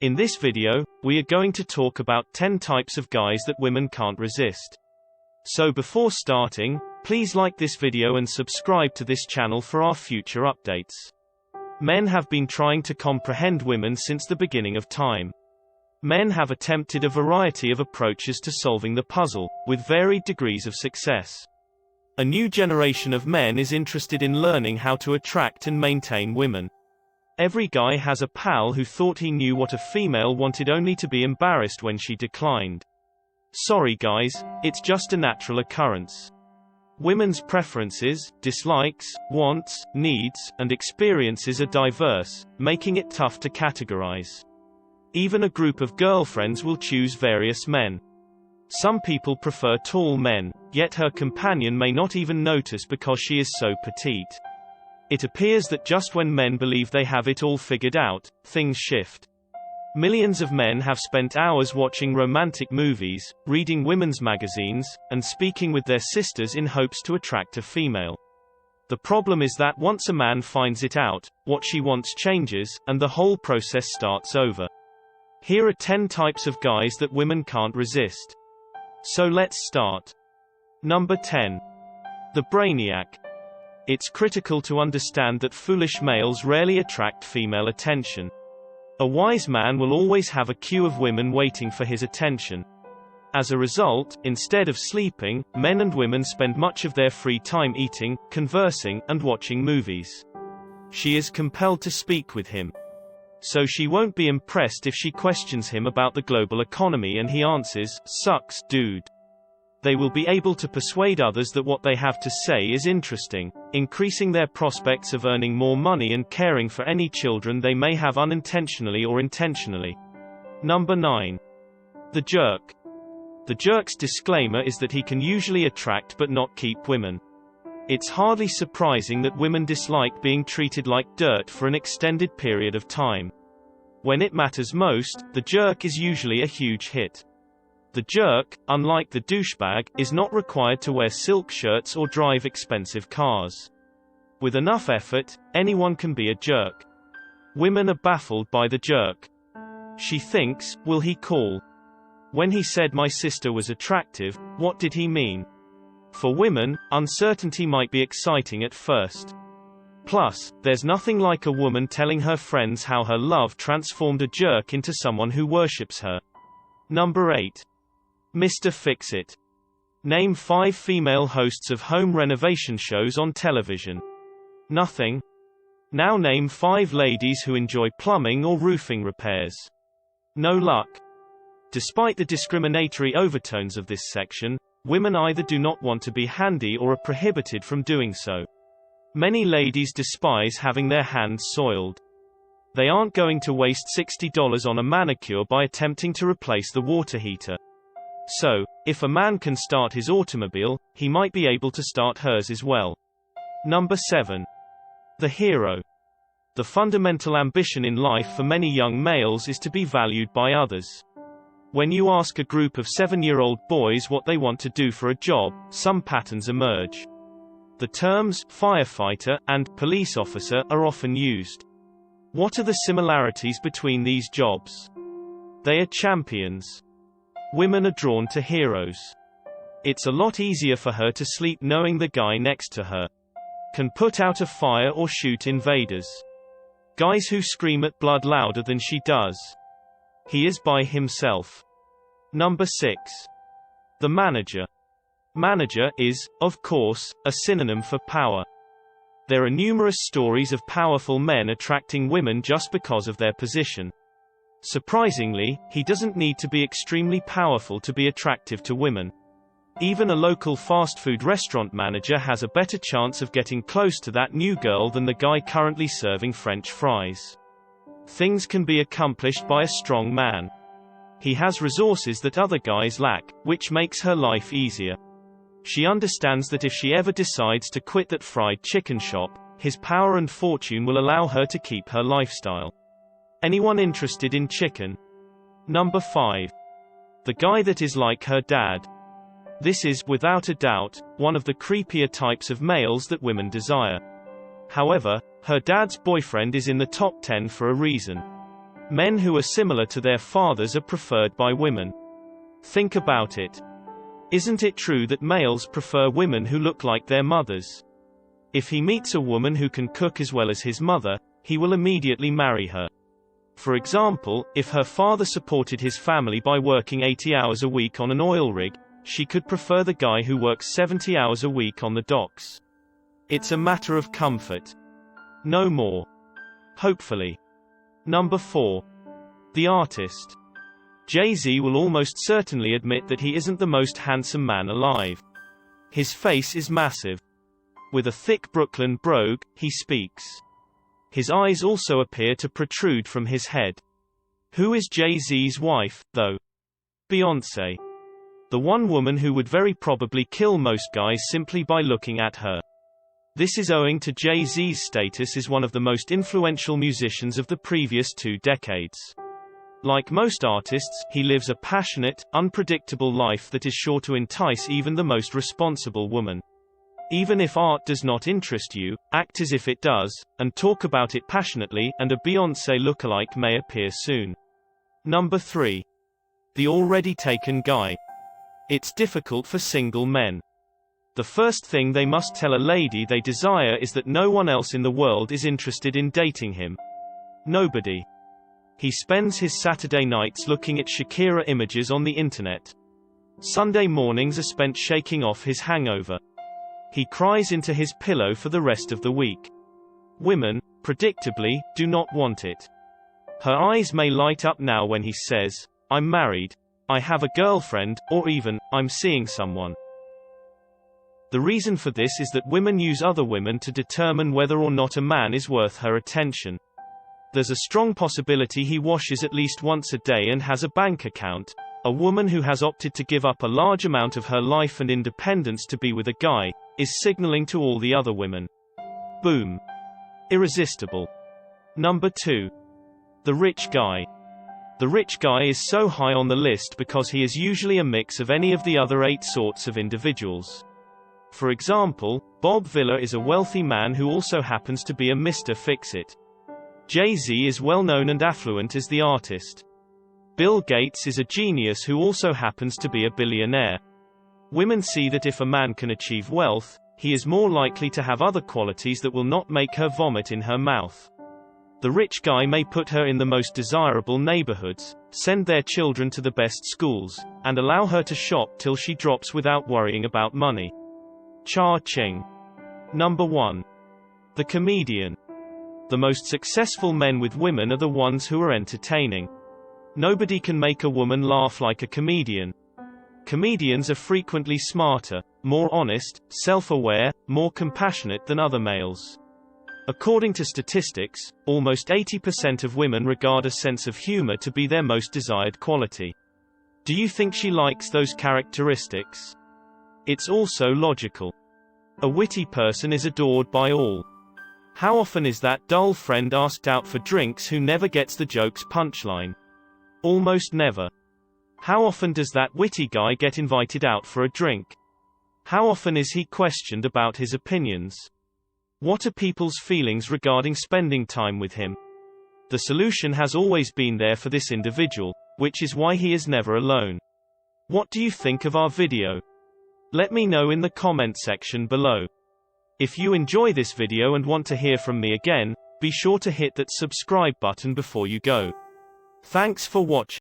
In this video, we are going to talk about 10 types of guys that women can't resist. So before starting, please like this video and subscribe to this channel for our future updates. Men have been trying to comprehend women since the beginning of time. Men have attempted a variety of approaches to solving the puzzle, with varied degrees of success. A new generation of men is interested in learning how to attract and maintain women. Every guy has a pal who thought he knew what a female wanted only to be embarrassed when she declined. Sorry guys, it's just a natural occurrence. Women's preferences, dislikes, wants, needs, and experiences are diverse, making it tough to categorize. Even a group of girlfriends will choose various men. Some people prefer tall men, yet her companion may not even notice because she is so petite. It appears that just when men believe they have it all figured out, things shift. Millions of men have spent hours watching romantic movies, reading women's magazines, and speaking with their sisters in hopes to attract a female. The problem is that once a man finds it out, what she wants changes, and the whole process starts over. Here are 10 types of guys that women can't resist. So let's start. Number 10. The brainiac. It's critical to understand that foolish males rarely attract female attention. A wise man will always have a queue of women waiting for his attention. As a result, instead of sleeping, men and women spend much of their free time eating, conversing, and watching movies. She is compelled to speak with him. So she won't be impressed if she questions him about the global economy and he answers, "Sucks, dude." They will be able to persuade others that what they have to say is interesting, increasing their prospects of earning more money and caring for any children they may have unintentionally or intentionally. Number 9. The jerk. The jerk's disclaimer is that he can usually attract but not keep women. It's hardly surprising that women dislike being treated like dirt for an extended period of time. When it matters most, the jerk is usually a huge hit. The jerk, unlike the douchebag, is not required to wear silk shirts or drive expensive cars. With enough effort, anyone can be a jerk. Women are baffled by the jerk. She thinks, will he call? When he said my sister was attractive, what did he mean? For women, uncertainty might be exciting at first. Plus, there's nothing like a woman telling her friends how her love transformed a jerk into someone who worships her. Number 8. Mr. Fix-It. Name 5 female hosts of home renovation shows on television. Nothing. Now name 5 ladies who enjoy plumbing or roofing repairs. No luck. Despite the discriminatory overtones of this section, women either do not want to be handy or are prohibited from doing so. Many ladies despise having their hands soiled. They aren't going to waste $60 on a manicure by attempting to replace the water heater. So, if a man can start his automobile, he might be able to start hers as well. Number 7. The hero. The fundamental ambition in life for many young males is to be valued by others. When you ask a group of 7-year-old boys what they want to do for a job, some patterns emerge. The terms firefighter and police officer are often used. What are the similarities between these jobs? They are champions. Women are drawn to heroes. It's a lot easier for her to sleep knowing the guy next to her can put out a fire or shoot invaders. Guys who scream at blood louder than she does. He is by himself. Number 6. The manager. Manager is, of course, a synonym for power. There are numerous stories of powerful men attracting women just because of their position. Surprisingly, he doesn't need to be extremely powerful to be attractive to women. Even a local fast food restaurant manager has a better chance of getting close to that new girl than the guy currently serving French fries. Things can be accomplished by a strong man. He has resources that other guys lack, which makes her life easier. She understands that if she ever decides to quit that fried chicken shop, his power and fortune will allow her to keep her lifestyle. Anyone interested in chicken? Number 5. The guy that is like her dad. This is, without a doubt, one of the creepier types of males that women desire. However, her dad's boyfriend is in the top 10 for a reason. Men who are similar to their fathers are preferred by women. Think about it. Isn't it true that males prefer women who look like their mothers? If he meets a woman who can cook as well as his mother, he will immediately marry her. For example, if her father supported his family by working 80 hours a week on an oil rig, she could prefer the guy who works 70 hours a week on the docks. It's a matter of comfort. No more. Hopefully. Number 4. The artist. Jay-Z will almost certainly admit that he isn't the most handsome man alive. His face is massive. With a thick Brooklyn brogue, he speaks. His eyes also appear to protrude from his head. Who is Jay-Z's wife, though? Beyoncé. The one woman who would very probably kill most guys simply by looking at her. This is owing to Jay-Z's status as one of the most influential musicians of the previous 2 decades. Like most artists, he lives a passionate, unpredictable life that is sure to entice even the most responsible woman. Even if art does not interest you, act as if it does, and talk about it passionately, and a Beyoncé lookalike may appear soon. Number 3. The already taken guy. It's difficult for single men. The first thing they must tell a lady they desire is that no one else in the world is interested in dating him. Nobody. He spends his Saturday nights looking at Shakira images on the internet. Sunday mornings are spent shaking off his hangover. He cries into his pillow for the rest of the week. Women, predictably, do not want it. Her eyes may light up now when he says, "I'm married," "I have a girlfriend," or even, "I'm seeing someone." The reason for this is that women use other women to determine whether or not a man is worth her attention. There's a strong possibility he washes at least once a day and has a bank account. A woman who has opted to give up a large amount of her life and independence to be with a guy, is signaling to all the other women. Boom. Irresistible. Number 2. The rich guy. The rich guy is so high on the list because he is usually a mix of any of the other 8 sorts of individuals. For example, Bob Vila is a wealthy man who also happens to be a Mr. Fix-It. Jay-Z is well known and affluent as the artist. Bill Gates is a genius who also happens to be a billionaire. Women see that if a man can achieve wealth, he is more likely to have other qualities that will not make her vomit in her mouth. The rich guy may put her in the most desirable neighborhoods, send their children to the best schools, and allow her to shop till she drops without worrying about money. Cha-ching. Number 1. The comedian. The most successful men with women are the ones who are entertaining. Nobody can make a woman laugh like a comedian. Comedians are frequently smarter, more honest, self-aware, more compassionate than other males. According to statistics, almost 80% of women regard a sense of humor to be their most desired quality. Do you think she likes those characteristics? It's also logical. A witty person is adored by all. How often is that dull friend asked out for drinks who never gets the joke's punchline? Almost never. How often does that witty guy get invited out for a drink? How often is he questioned about his opinions? What are people's feelings regarding spending time with him? The solution has always been there for this individual, which is why he is never alone. What do you think of our video? Let me know in the comment section below. If you enjoy this video and want to hear from me again, be sure to hit that subscribe button before you go. Thanks for watching.